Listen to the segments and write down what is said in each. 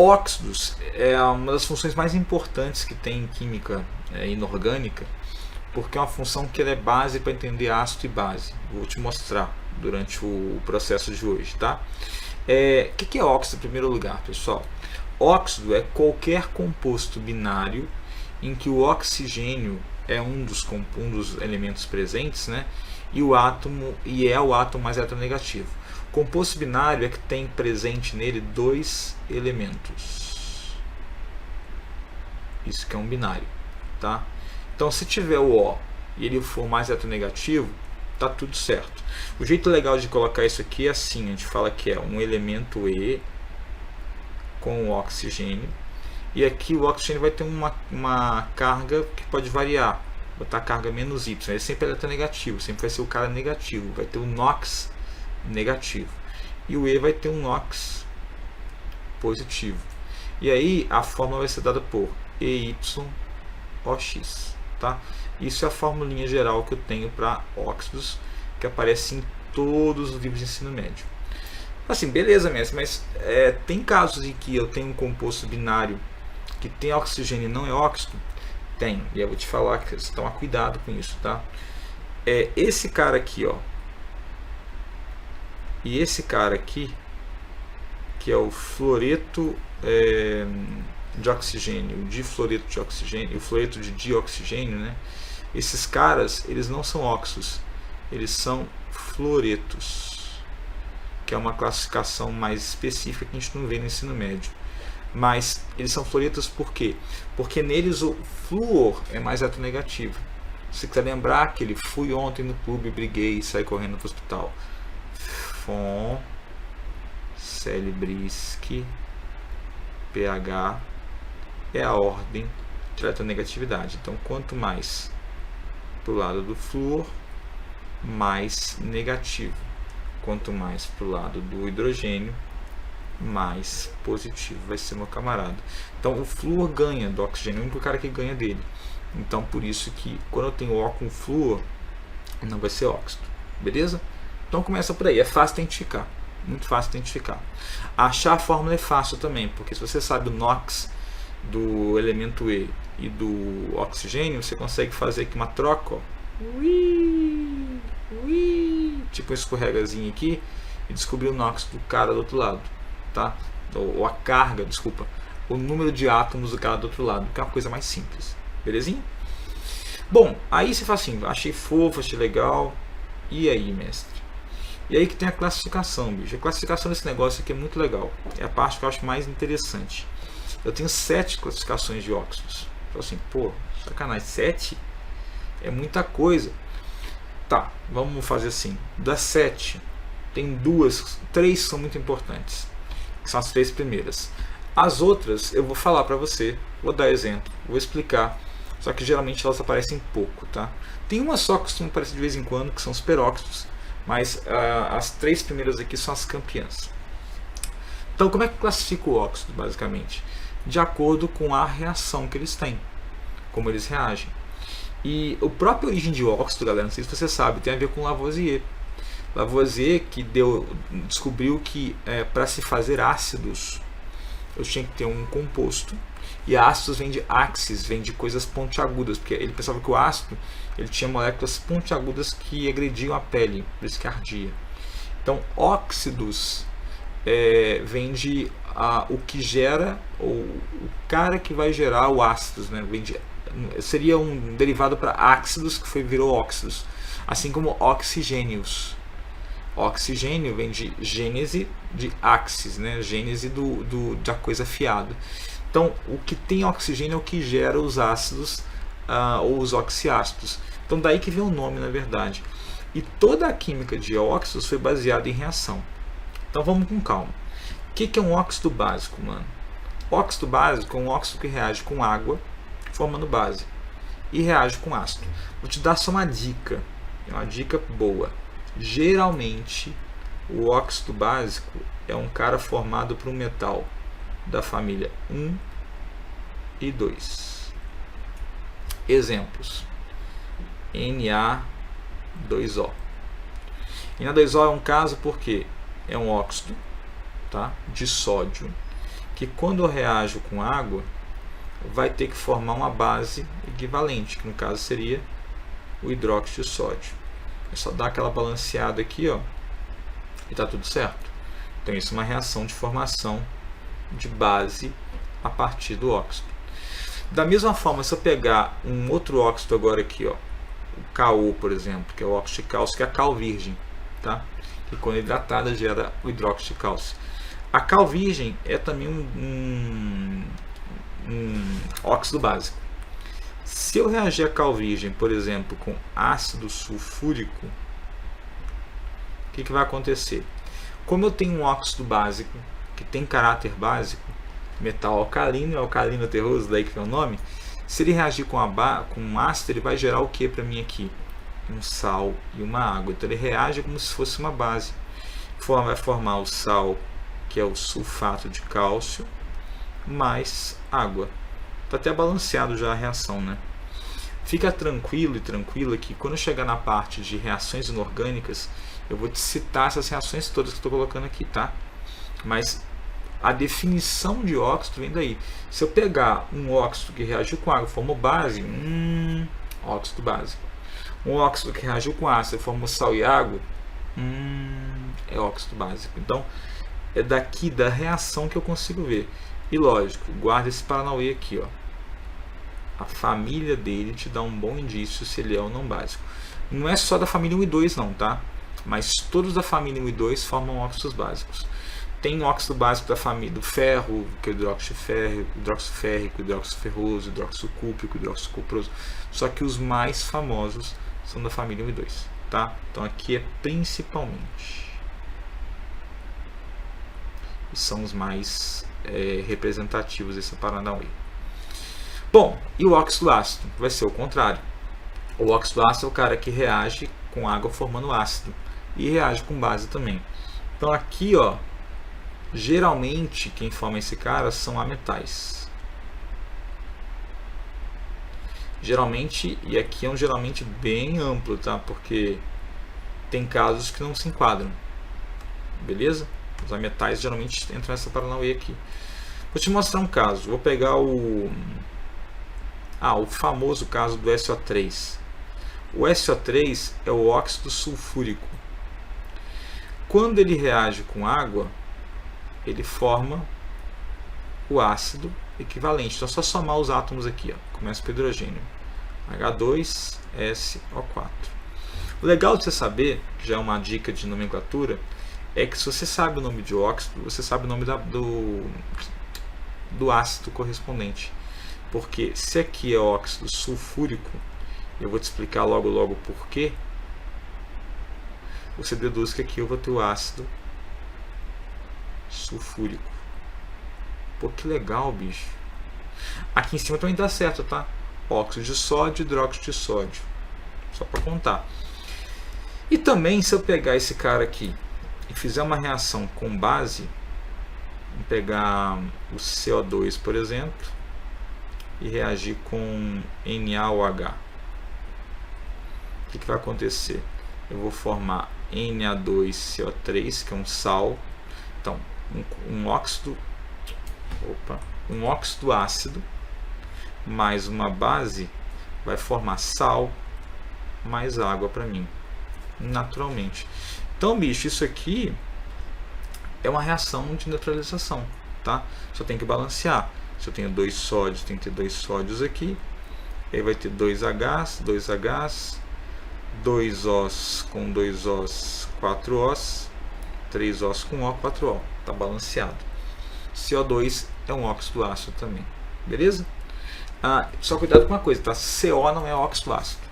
Óxidos é uma das funções mais importantes que tem em química inorgânica, porque é uma função que ela é base para entender ácido e base. Vou te mostrar durante o processo de hoje, tá? O que é óxido em primeiro lugar, pessoal? Óxido é qualquer composto binário em que o oxigênio é um dos elementos presentes, né? E é o átomo mais eletronegativo. Composto binário é que tem presente nele dois elementos. Isso que é um binário, tá? Então, se tiver o O e ele for mais eletronegativo, tá tudo certo. O jeito legal de colocar isso aqui é assim: a gente fala que é um elemento E com o oxigênio, e aqui o oxigênio vai ter uma carga que pode variar. Botar carga menos Y, ele sempre é eletronegativo, sempre vai ser o cara negativo, vai ter o NOx negativo, e o E vai ter um NOx positivo. E aí a fórmula vai ser dada por EYOX, tá? Isso é a formulinha geral que eu tenho para óxidos, que aparece em todos os livros de ensino médio. Assim, beleza, mestre, mas tem casos em que eu tenho um composto binário que tem oxigênio e não é óxido? Tem, e eu vou te falar que você toma cuidado com isso, tá? Esse cara aqui, ó, e esse cara aqui, que é o fluoreto de oxigênio, o difluoreto de oxigênio, o fluoreto de dioxigênio, né? Esses caras, eles não são óxidos, eles são fluoretos, que é uma classificação mais específica que a gente não vê no ensino médio. Mas eles são fluoretos por quê? Porque neles o flúor é mais eletronegativo. Se você quiser lembrar aquele fui ontem no clube, briguei e saí correndo para o hospital. Fon, Celebrisk, pH é a ordem de eletronegatividade. Então, quanto mais para o lado do flúor, mais negativo. Quanto mais para o lado do hidrogênio, mais positivo vai ser, meu camarada. Então o flúor ganha do oxigênio, é o único cara que ganha dele. Então por isso que quando eu tenho O com flúor, não vai ser óxido, beleza? Então começa por aí, é fácil identificar, muito fácil identificar. Achar a fórmula é fácil também, porque se você sabe o NOx do elemento E e do oxigênio, você consegue fazer aqui uma troca, ó. Tipo um escorregazinho aqui, e descobrir o NOx do cara do outro lado, tá? Ou a carga, desculpa, o número de átomos do cara do outro lado, que é uma coisa mais simples, belezinha? Bom, aí você fala assim, achei fofo, achei legal, e aí, mestre? E aí que tem a classificação, bicho. A classificação desse negócio aqui é muito legal, é a parte que eu acho mais interessante. Eu tenho 7 classificações de óxidos. Então assim, pô, sacanagem, 7? É muita coisa. Tá, vamos fazer assim, das 7, tem 3 são muito importantes, que são as 3 primeiras. As outras eu vou falar para você, vou dar exemplo, vou explicar, só que geralmente elas aparecem pouco, tá? Tem uma só que costuma aparecer de vez em quando, que são os peróxidos, mas as 3 primeiras aqui são as campeãs. Então como é que eu classifico o óxido, basicamente? De acordo com a reação que eles têm, como eles reagem. E o próprio origem de óxido, galera, não sei se você sabe, tem a ver com Lavoisier. Lavoisier que descobriu que para se fazer ácidos eu tinha que ter um composto, e ácidos vem de axis, vem de coisas pontiagudas, porque ele pensava que o ácido ele tinha moléculas pontiagudas que agrediam a pele, por isso que ardia. Então óxidos vem de o que gera, ou o cara que vai gerar o ácidos, né? Vem de, seria um derivado para ácidos que virou óxidos, assim como oxigênios. Oxigênio vem de gênese de axis, né? Gênese da coisa afiada. Então o que tem oxigênio é o que gera os ácidos ou os oxiácidos. Então daí que vem o nome, na verdade. E toda a química de óxidos foi baseada em reação. Então vamos com calma. O que é um óxido básico, mano? Óxido básico é um óxido que reage com água, formando base, e reage com ácido. Vou te dar só uma dica, é uma dica boa. Geralmente, o óxido básico é um cara formado por um metal da família 1 e 2. Exemplos: Na2O. Na2O é um caso porque é um óxido, tá, de sódio que quando eu reajo com água, vai ter que formar uma base equivalente, que no caso seria o hidróxido de sódio. É só dar aquela balanceada aqui, ó, e tá tudo certo. Então isso é uma reação de formação de base a partir do óxido. Da mesma forma, se eu pegar um outro óxido agora aqui, ó, o KO, por exemplo, que é o óxido de cálcio, que é a cal virgem, tá? Que quando hidratada gera o hidróxido de cálcio. A cal virgem é também um óxido básico. Se eu reagir a cal virgem, por exemplo, com ácido sulfúrico, o que vai acontecer? Como eu tenho um óxido básico que tem caráter básico, metal alcalino, alcalino terroso, daí que é o nome, se ele reagir com um ácido, ele vai gerar o que para mim aqui? Um sal e uma água. Então ele reage como se fosse uma base. Vai formar o sal, que é o sulfato de cálcio, mais água. Está até balanceado já a reação, né? Fica tranquilo e tranquila que quando eu chegar na parte de reações inorgânicas, eu vou te citar essas reações todas que estou colocando aqui, tá? Mas a definição de óxido vem daí. Se eu pegar um óxido que reagiu com água e formou base, óxido básico. Um óxido que reagiu com ácido e formou sal e água, é óxido básico. Então, é daqui da reação que eu consigo ver. E lógico, guarda esse paranauê aqui, ó. A família dele te dá um bom indício se ele é ou não básico. Não é só da família 1 e 2 não, tá? Mas todos da família 1 e 2 formam óxidos básicos. Tem óxido básico da família do ferro, que é o hidróxido férrico, hidróxido ferroso, hidróxido cúprico, hidróxido cuproso. Só que os mais famosos são da família 1 e 2, tá? Então aqui é principalmente. E são os mais representativos desse Paranauê. Bom, e o óxido ácido? Vai ser o contrário. O óxido ácido é o cara que reage com água formando ácido. E reage com base também. Então aqui, ó, geralmente quem forma esse cara são ametais. Geralmente, e aqui é um geralmente bem amplo, tá? Porque tem casos que não se enquadram. Beleza? Os ametais geralmente entram nessa Paranauê aqui. Vou te mostrar um caso. Vou pegar o famoso caso do SO3. O SO3 é o óxido sulfúrico. Quando ele reage com água, ele forma o ácido equivalente. Então é só somar os átomos aqui, ó. Começa com hidrogênio. H2SO4. O legal de você saber, que já é uma dica de nomenclatura, é que se você sabe o nome de óxido, você sabe o nome do ácido correspondente. Porque se aqui é óxido sulfúrico, eu vou te explicar logo por quê, você deduz que aqui eu vou ter o ácido sulfúrico. Pô, que legal, bicho. Aqui em cima também dá certo, tá? Óxido de sódio, hidróxido de sódio. Só para contar. E também, se eu pegar esse cara aqui e fizer uma reação com base, vou pegar o CO2, por exemplo, e reagir com NaOH. O que vai acontecer? Eu vou formar Na2CO3, que é um sal. Então, um óxido ácido mais uma base vai formar sal mais água para mim, naturalmente. Então, bicho, isso aqui é uma reação de neutralização, tá? Só tem que balancear. Se eu tenho 2 sódios, tem que ter 2 sódios aqui. Aí vai ter 2 Hs, 2 Os com 2 Os, 4 Os, 3 Os com O, 4 O. Tá balanceado. CO2 é um óxido ácido também. Beleza? Só cuidado com uma coisa, tá? CO não é óxido ácido.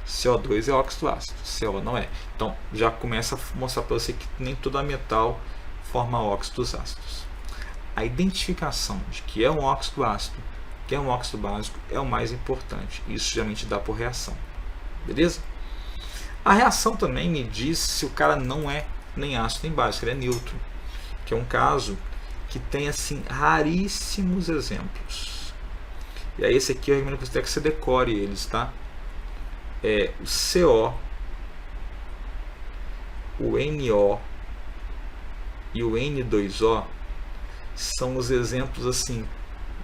CO2 é óxido ácido. CO não é. Então, já começa a mostrar para você que nem toda metal forma óxidos ácidos. A identificação de que é um óxido ácido, que é um óxido básico, é o mais importante. Isso geralmente dá por reação. Beleza? A reação também me diz se o cara não é nem ácido nem básico, ele é neutro. Que é um caso que tem assim raríssimos exemplos. E aí esse aqui eu recomendo que você decore eles, tá? É o CO, o NO e o N2O são os exemplos assim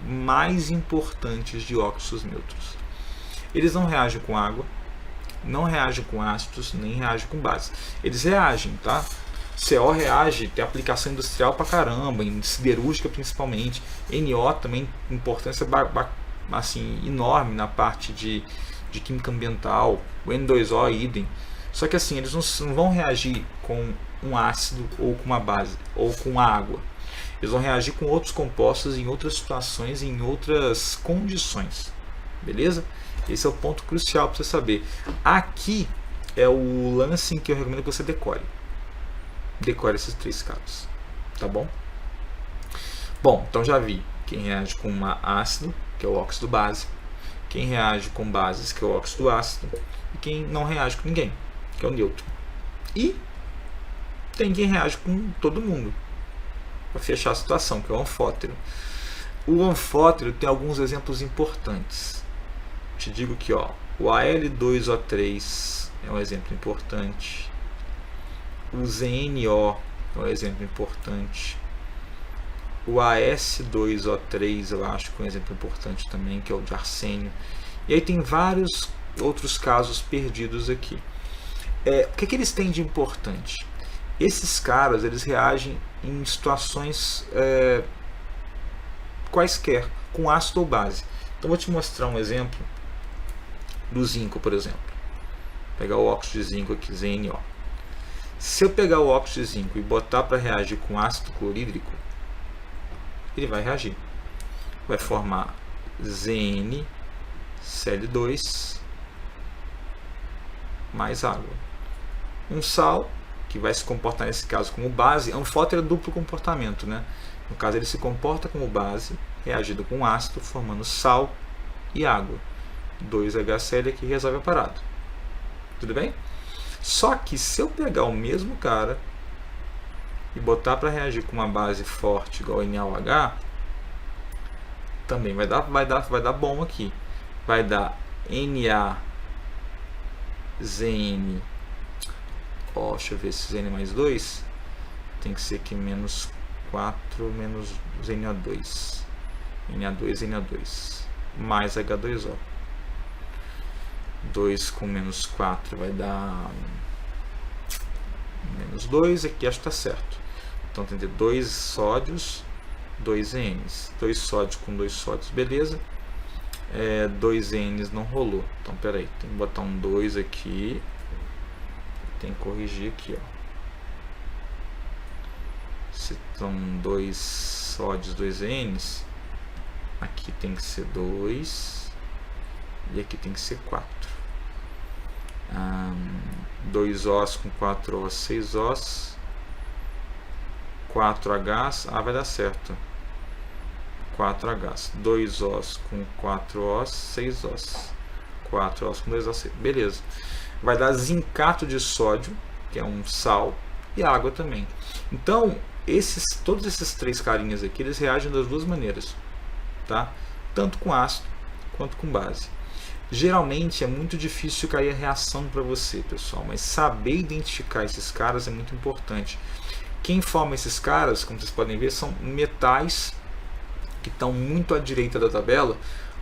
mais importantes de óxidos neutros. Eles não reagem com água, não reagem com ácidos, nem reagem com bases. Eles reagem, tá? CO reage, tem aplicação industrial pra caramba, em siderúrgica principalmente. NO também, importância assim, enorme na parte de química ambiental. O N2O, idem. Só que assim, eles não vão reagir com um ácido ou com uma base, ou com água. Eles vão reagir com outros compostos em outras situações, em outras condições. Beleza? Esse é o ponto crucial para você saber. Aqui é o lance em que eu recomendo que você decore. Decore esses 3 casos. Tá bom? Bom, então já vi quem reage com ácido, que é o óxido base. Quem reage com bases, que é o óxido ácido. E quem não reage com ninguém, que é o neutro. E tem quem reage com todo mundo, para fechar a situação, que é o anfótero. O anfótero tem alguns exemplos importantes. Te digo que ó, o Al2O3 é um exemplo importante. O ZNO é um exemplo importante. O AS2O3 eu acho que é um exemplo importante também, que é o de arsênio. E aí tem vários outros casos perdidos aqui. O que eles têm de importante? Esses caras, eles reagem em situações quaisquer, com ácido ou base. Então vou te mostrar um exemplo do zinco, por exemplo. Vou pegar o óxido de zinco aqui, ZNO. Se eu pegar o óxido de zinco e botar para reagir com ácido clorídrico, ele vai reagir. Vai formar ZnCl2 mais água. Um sal, que vai se comportar nesse caso como base. Anfótero é duplo comportamento, né? No caso, ele se comporta como base, reagido com ácido, formando sal e água. 2HCl aqui resolve a parada. Tudo bem? Só que se eu pegar o mesmo cara e botar para reagir com uma base forte igual NaOH, também vai dar bom aqui. Vai dar NaZn. Ó, deixa eu ver se Zn mais 2 tem que ser aqui menos 4 menos ZnO2. Na2 mais H2O. 2 com menos 4 vai dar menos 2, aqui acho que está certo. Então tem que ter 2 sódios, 2 Ns. 2 sódios com 2 sódios, beleza. 2 Ns não rolou. Então peraí, tem que botar um 2 aqui. Tem que corrigir aqui, ó. Se são 2 sódios, 2 Ns, aqui tem que ser 2 e aqui tem que ser 4. 2 Os com 4 Os, 6 Os, 4 Hs, vai dar certo. 4 Hs, 2 Os com 4 Os, 6 Os, 4 Os com 2 Os, beleza. Vai dar zincato de sódio, que é um sal, e água também. Então, todos esses 3 carinhas aqui, eles reagem das duas maneiras, tá? Tanto com ácido quanto com base. Geralmente é muito difícil cair a reação para você, pessoal, mas saber identificar esses caras é muito importante. Quem forma esses caras, como vocês podem ver, são metais que estão muito à direita da tabela,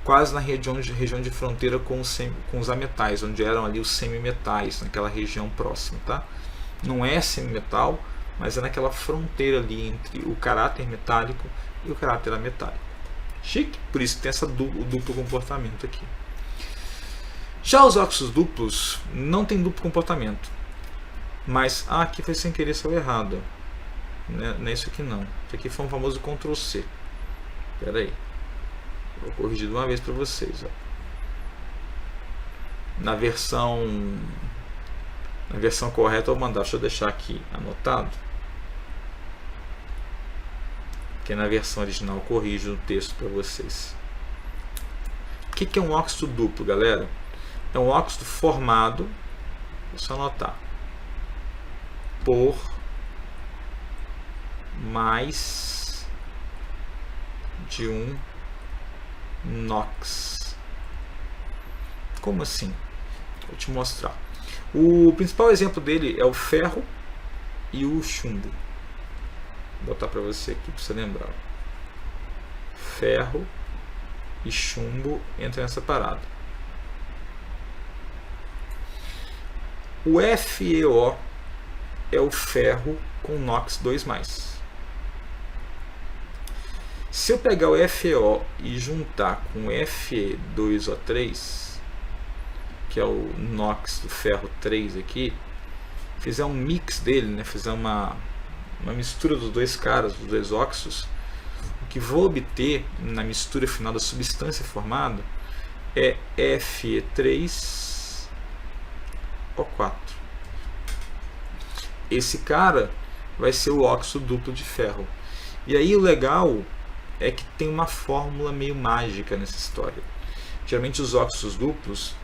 quase na região de fronteira com os ametais, onde eram ali os semimetais, naquela região próxima, tá? Não é semimetal, mas é naquela fronteira ali entre o caráter metálico e o caráter ametálico. Chique? Por isso que tem o duplo comportamento aqui. Já os óxidos duplos não tem duplo comportamento, mas aqui foi sem querer, saiu errado. Não é isso aqui não. Isso aqui foi um famoso Ctrl C. Espera aí. Vou corrigir de uma vez para vocês. Ó. Na versão correta eu vou mandar. Deixa eu deixar aqui anotado. Que na versão original eu corrijo o texto para vocês. O que é um óxido duplo, galera? É um óxido formado, vou só anotar, por mais de um NOx. Como assim? Vou te mostrar. O principal exemplo dele é o ferro e o chumbo. Vou botar para você aqui para você lembrar. ferro e chumbo entra nessa parada. O FeO é o ferro com NOx 2+. Se eu pegar o FeO e juntar com o Fe2O3, que é o NOx do ferro 3 aqui, fizer um mix dele, né, fizer uma mistura dos dois caras, dos dois óxidos, o que vou obter na mistura final da substância formada é Fe3O4. Esse cara vai ser o óxido duplo de ferro. E aí o legal é que tem uma fórmula meio mágica nessa história. Geralmente os óxidos duplos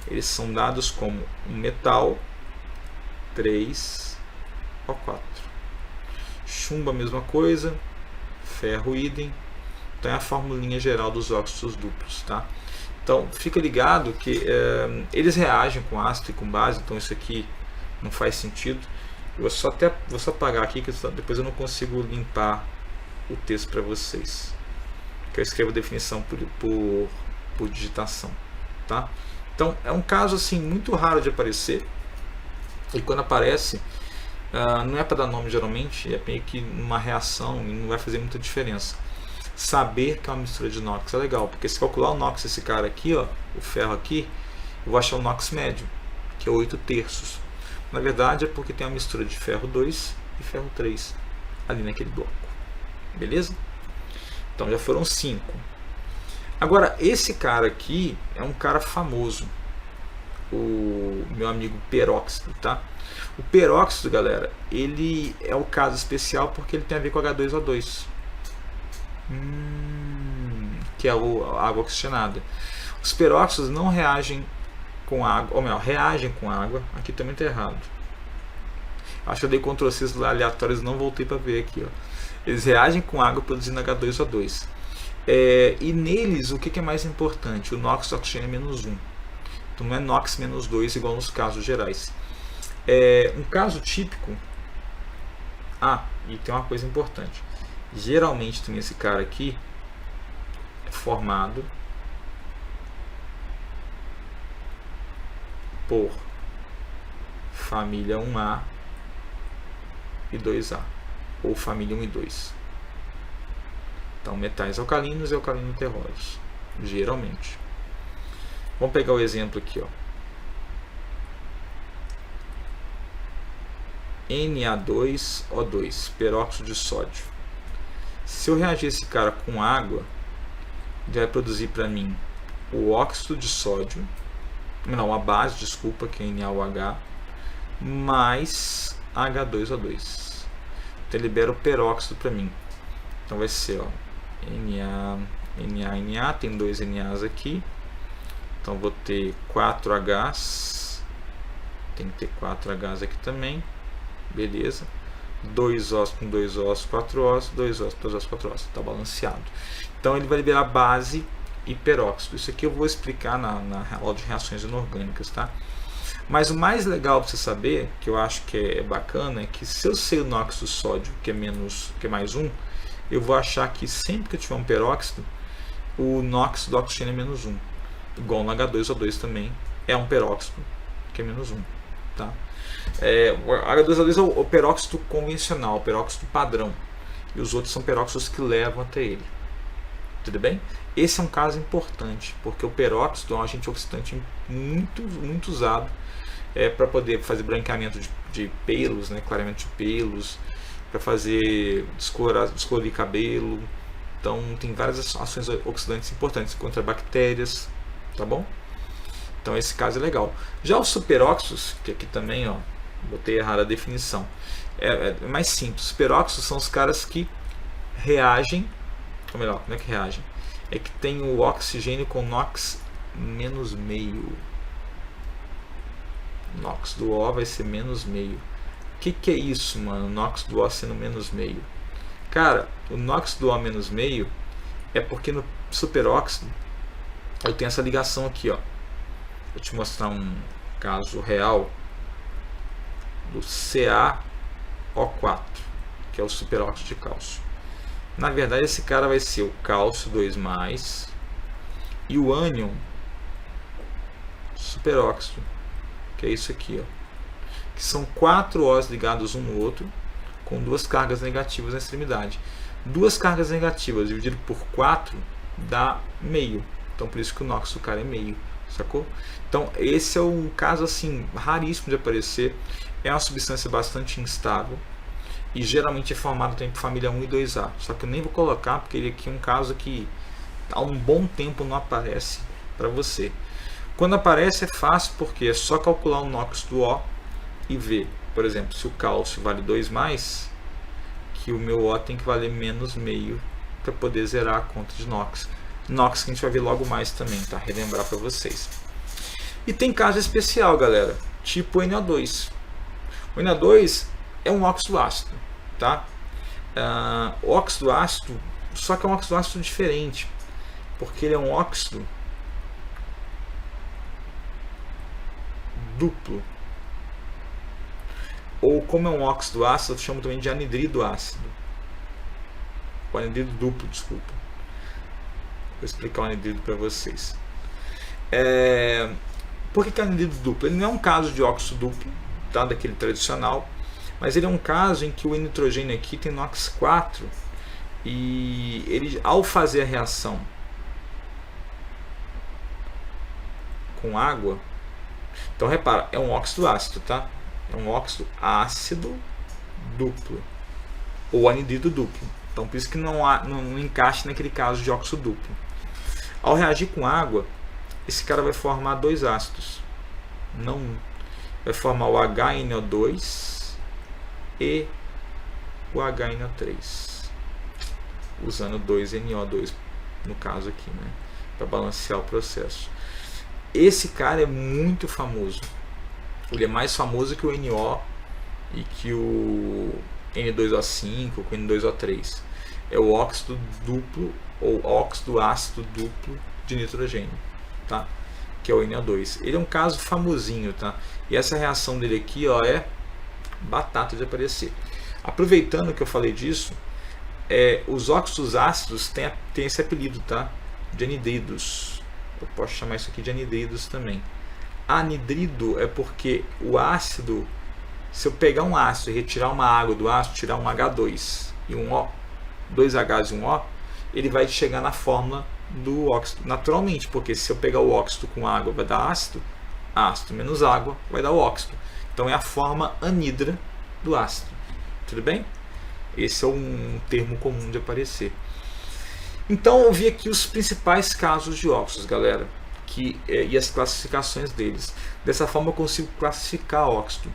eles são dados como um metal 3O4. Chumbo a mesma coisa, ferro idem. Então é a formulinha geral dos óxidos duplos, tá? Então fica ligado que eles reagem com ácido e com base, então isso aqui não faz sentido. Eu vou só apagar aqui, que depois eu não consigo limpar o texto para vocês. Que eu escrevo a definição por digitação, tá? Então é um caso assim muito raro de aparecer, e quando aparece não é para dar nome geralmente, é meio que uma reação e não vai fazer muita diferença. Saber que é uma mistura de NOx é legal, porque se calcular o NOx desse cara aqui, ó, o ferro aqui, eu vou achar o NOx médio, que é 8/3. Na verdade é porque tem uma mistura de ferro 2 e ferro 3 ali naquele bloco. Beleza? Então já foram 5. Agora esse cara aqui é um cara famoso, o meu amigo peróxido, tá? O peróxido, galera, ele é o caso especial porque ele tem a ver com H2O2, que é a água oxigenada. Os peróxidos não reagem com água, ou melhor, reagem com água. Aqui também está errado. Acho que eu dei Ctrl+C aleatórios e não voltei para ver aqui, ó. Eles reagem com água produzindo H2O2. E neles, o que é mais importante? O NOx do oxigênio é -1. Então não é NOx -2 igual nos casos gerais. Um caso típico... e tem uma coisa importante. Geralmente tem esse cara aqui formado por família 1A e 2A, ou família 1 e 2. Então, metais alcalinos e alcalino-terrosos, geralmente. Vamos pegar o exemplo aqui, ó. Na2O2, peróxido de sódio. Se eu reagir esse cara com água, ele vai produzir para mim o óxido de sódio, não, a base, desculpa, que é NaOH, mais H2O2. Então ele libera o peróxido para mim. Então vai ser, ó, Na, tem 2 NAs aqui. Então vou ter 4 Hs. Tem que ter 4 Hs aqui também. Beleza. 2 Os com 2 Os, 4 Os, 2 Os, 2 Os, 4 Os. Está balanceado. Então ele vai liberar base e peróxido. Isso aqui eu vou explicar na aula de reações inorgânicas, tá? Mas o mais legal para você saber, que eu acho que é bacana, é que se eu sei o NOx do sódio, que é mais 1, eu vou achar que sempre que eu tiver um peróxido, o NOx do oxigênio é -1. Igual no H2O2 também é um peróxido, que é -1. Tá? O H2O2 é o peróxido convencional, o peróxido padrão. E os outros são peróxidos que levam até ele. Tudo bem? Esse é um caso importante, porque o peróxido é um agente oxidante muito usado para poder fazer branqueamento de pelos, né, clareamento de pelos, para fazer descolorir cabelo. Então tem várias ações oxidantes importantes contra bactérias, tá bom? Então esse caso é legal. Já os superóxidos, que aqui também, ó, botei errado a definição, é mais simples. Os peróxidos são os caras que reagem, ou melhor, não é que reagem, é que tem o oxigênio com NOx -0,5. NOx do O vai ser -0,5. O que é isso, mano? NOx do O sendo -0,5. Cara, o NOx do O -0,5 é porque no superóxido eu tenho essa ligação aqui, ó. Vou te mostrar um caso real do CaO4, que é o superóxido de cálcio. Na verdade, esse cara vai ser o cálcio 2+, e o ânion superóxido, que é isso aqui, ó, que são 4 Os ligados um no outro, com 2 cargas negativas na extremidade. 2 cargas negativas dividido por 4 dá meio. Então por isso que o NOx do cara é meio, sacou? Então esse é um caso assim raríssimo de aparecer. É uma substância bastante instável e geralmente é formado também por família 1 e 2A. Só que eu nem vou colocar porque ele aqui é um caso que há um bom tempo não aparece para você. Quando aparece é fácil porque é só calcular o NOx do O e ver, por exemplo, se o cálcio vale 2+, que o meu O tem que valer menos meio para poder zerar a conta de NOx. NOx que a gente vai ver logo mais também, tá? Relembrar para vocês. E tem caso especial, galera, tipo o NO2. O NO2 é um óxido ácido, tá? O óxido ácido, só que é um óxido ácido diferente, porque ele é um óxido duplo. Ou como é um óxido ácido, eu chamo também de anidrido ácido. O anidrido duplo, desculpa. Vou explicar o anidrido para vocês. Por que é anidrido duplo? Ele não é um caso de óxido duplo, tá? Daquele tradicional, mas ele é um caso em que o nitrogênio aqui tem NOx 4 e ele, ao fazer a reação com água, então repara, é um óxido ácido, tá? É um óxido ácido duplo ou anidrido duplo. Então por isso que não encaixa naquele caso de óxido duplo. Ao reagir com água, esse cara vai formar 2 ácidos, não um. Vai formar o HNO2 e o HNO3, usando 2NO2 no caso aqui, né, para balancear o processo. Esse cara é muito famoso. Ele é mais famoso que o NO e que o N2O5, que o N2O3. É o óxido duplo ou óxido ácido duplo de nitrogênio, tá? Que é o NO2. Ele é um caso famosinho, tá? E essa reação dele aqui, ó, é batata de aparecer. Aproveitando que eu falei disso, os óxidos ácidos têm esse apelido, tá? De anidridos. Eu posso chamar isso aqui de anidridos também. Anidrido é porque o ácido, se eu pegar um ácido e retirar uma água do ácido, tirar um H2 e um O, 2 Hs e um O, ele vai chegar na fórmula do óxido naturalmente, porque se eu pegar o óxido com água vai dar ácido, ácido menos água vai dar o óxido. Então é a forma anidra do ácido. Tudo bem? Esse é um termo comum de aparecer. Então eu vi aqui os principais casos de óxidos, galera, e as classificações deles. Dessa forma eu consigo classificar óxido.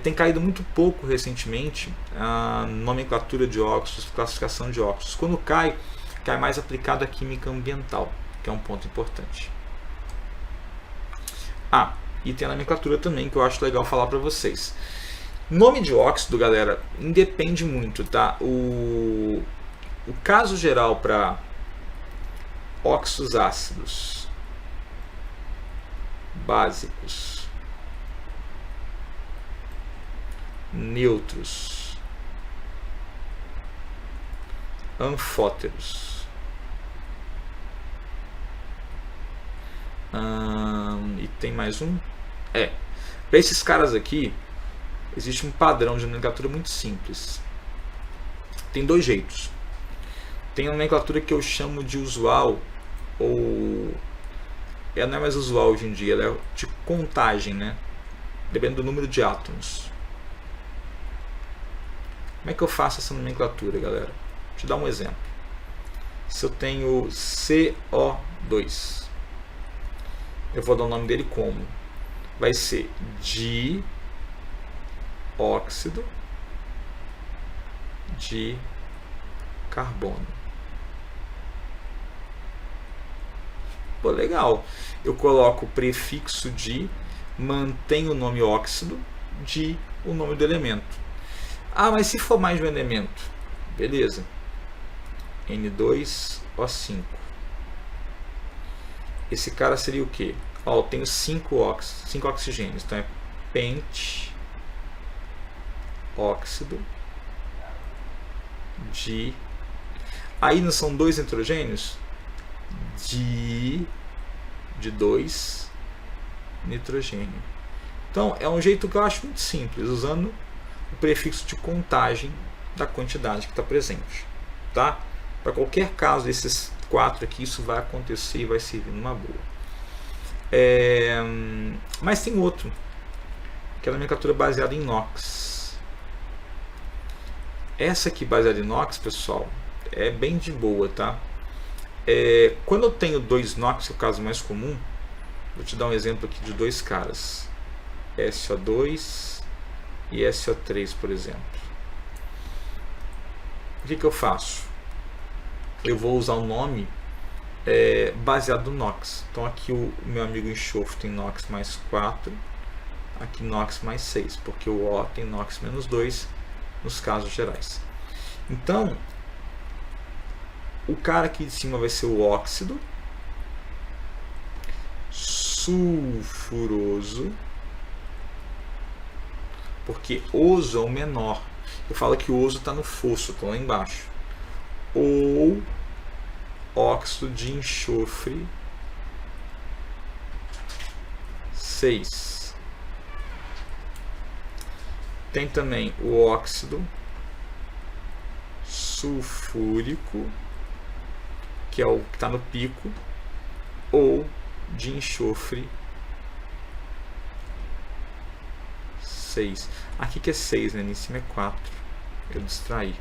Tem caído muito pouco recentemente a nomenclatura de óxidos, classificação de óxidos. Quando cai mais aplicado à química ambiental, que é um ponto importante. E tem a nomenclatura também que eu acho legal falar para vocês. Nome de óxido, galera, independe muito, tá? O caso geral para óxidos ácidos básicos, neutros, anfóteros, e tem mais um. Para esses caras aqui existe um padrão de nomenclatura muito simples. Tem 2 jeitos. Tem a nomenclatura que eu chamo de usual, ou ela não é mais usual hoje em dia, ela é de contagem, né? Dependendo do número de átomos. Como é que eu faço essa nomenclatura, galera? Vou te dar um exemplo. Se eu tenho CO2, eu vou dar o nome dele como? Vai ser dióxido de carbono. Pô, legal. Eu coloco o prefixo de, mantenho o nome óxido, de o nome do elemento. Mas se for mais de um elemento, beleza. N2O5. Esse cara seria o que? Eu tenho 5 oxigênios, então é pentóxido de Aí não são 2 nitrogênios? De 2 nitrogênio. Então é um jeito que eu acho muito simples, usando o prefixo de contagem da quantidade que está presente. Tá? Para qualquer caso desses 4 aqui, isso vai acontecer e vai servir numa boa. Mas tem outro, que é a nomenclatura baseada em NOx. Essa aqui baseada em NOx, pessoal, é bem de boa, tá? Quando eu tenho 2 NOx, que é o caso mais comum, vou te dar um exemplo aqui de 2 caras, SO2 e SO3, por exemplo. O que eu faço? Eu vou usar o nome baseado no NOx. Então aqui o meu amigo enxofre tem NOx mais 4, aqui NOx mais 6, porque o O tem NOx menos 2 nos casos gerais. Então, o cara aqui de cima vai ser o óxido sulfuroso, porque oso é o menor. Eu falo que o oso está no fosso, está lá embaixo. Ou óxido de enxofre 6. Tem também o óxido sulfúrico, que é o que está no pico, ou de enxofre 6. Aqui que é 6, né? Em cima é 4. Eu distraí.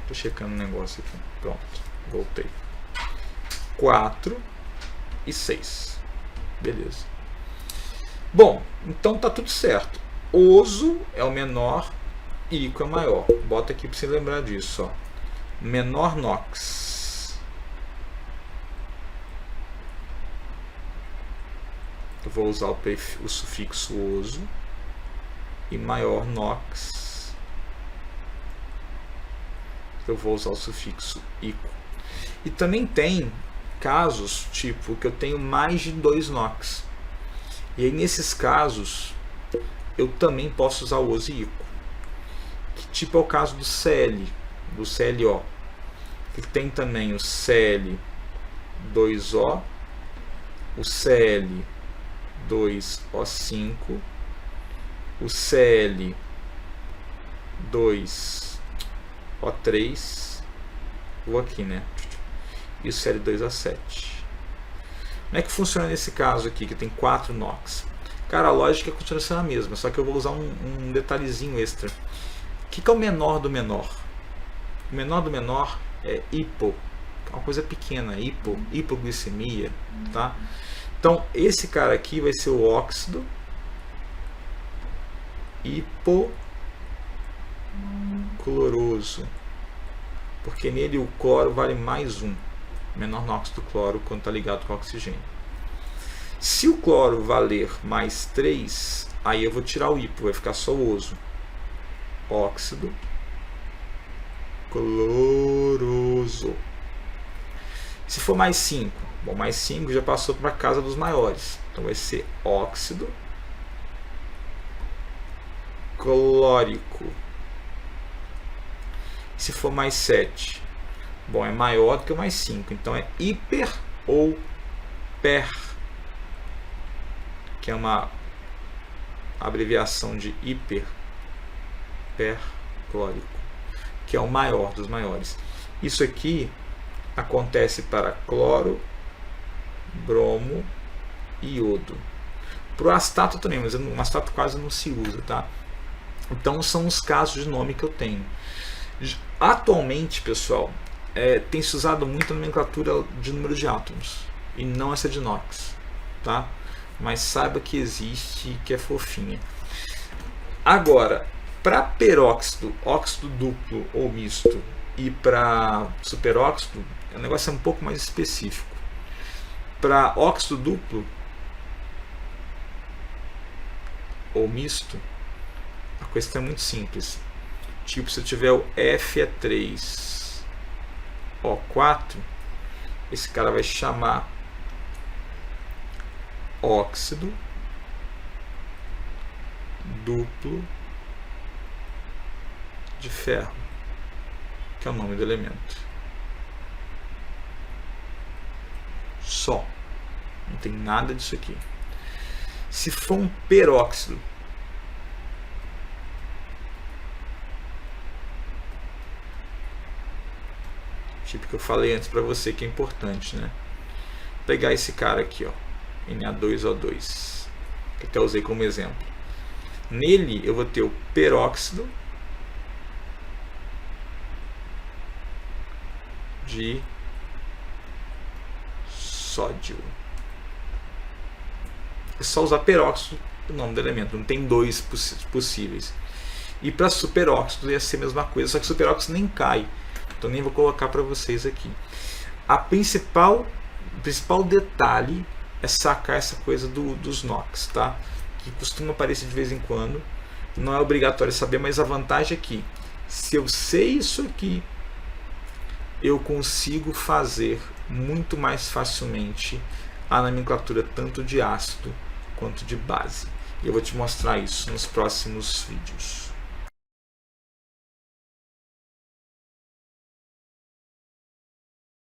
Tô checando um negócio aqui. Pronto, voltei. 4 e 6. Beleza. Bom, então tá tudo certo. Oso é o menor e Ico é o maior. Bota aqui para você lembrar disso. Ó. Menor NOx. Eu vou usar o sufixo oso. E maior NOx. Eu vou usar o sufixo Ico. E também tem casos, tipo, que eu tenho mais de 2 NOx. E aí, nesses casos, eu também posso usar o oso e Ico. Que tipo é o caso do Cl, do ClO. Que tem também o Cl2O, o Cl2O5, o Cl2O3, vou aqui, né? E o Cl2O7. Como é que funciona nesse caso aqui, que tem 4 NOx? Cara, a lógica continua sendo a mesma, só que eu vou usar um detalhezinho extra. O que é o menor do menor? O menor do menor é hipo, uma coisa pequena, hipoglicemia, tá? Então, esse cara aqui vai ser o óxido hipocloroso, porque nele o cloro vale mais 1, menor NOx do cloro quando está ligado com o oxigênio. Se o cloro valer mais 3, aí eu vou tirar o hipo, vai ficar só o oso. Óxido cloroso. Se for mais 5, bom, mais 5 já passou para a casa dos maiores. Então vai ser óxido clórico. Se for mais 7, bom, é maior do que o mais 5. Então é hiper ou per, que é uma abreviação de hiperperclórico, que é o maior dos maiores. Isso aqui acontece para cloro, bromo e iodo. Para o astato também, mas o astato quase não se usa, tá? Então são os casos de nome que eu tenho. Atualmente, pessoal, tem se usado muito a nomenclatura de número de átomos e não essa de NOx, tá? Mas saiba que existe e que é fofinha. Agora, para peróxido, óxido duplo ou misto e para superóxido, o negócio é um pouco mais específico. Para óxido duplo ou misto, a questão é muito simples. Tipo, se eu tiver o Fe3O4, esse cara vai chamar óxido duplo de ferro, que é o nome do elemento. Só. Não tem nada disso aqui. Se for um peróxido, tipo que eu falei antes para você que é importante, né? Vou pegar esse cara aqui, ó, Na2O2, que até usei como exemplo. Nele eu vou ter o peróxido de sódio. É só usar peróxido, o nome do elemento, não tem dois possíveis. E para superóxido ia ser a mesma coisa, só que superóxido nem cai, então nem vou colocar para vocês aqui. O principal detalhe é sacar essa coisa dos NOx, tá? Que costuma aparecer de vez em quando, não é obrigatório saber, mas a vantagem é que se eu sei isso aqui, eu consigo fazer muito mais facilmente a nomenclatura tanto de ácido quanto de base. E eu vou te mostrar isso nos próximos vídeos.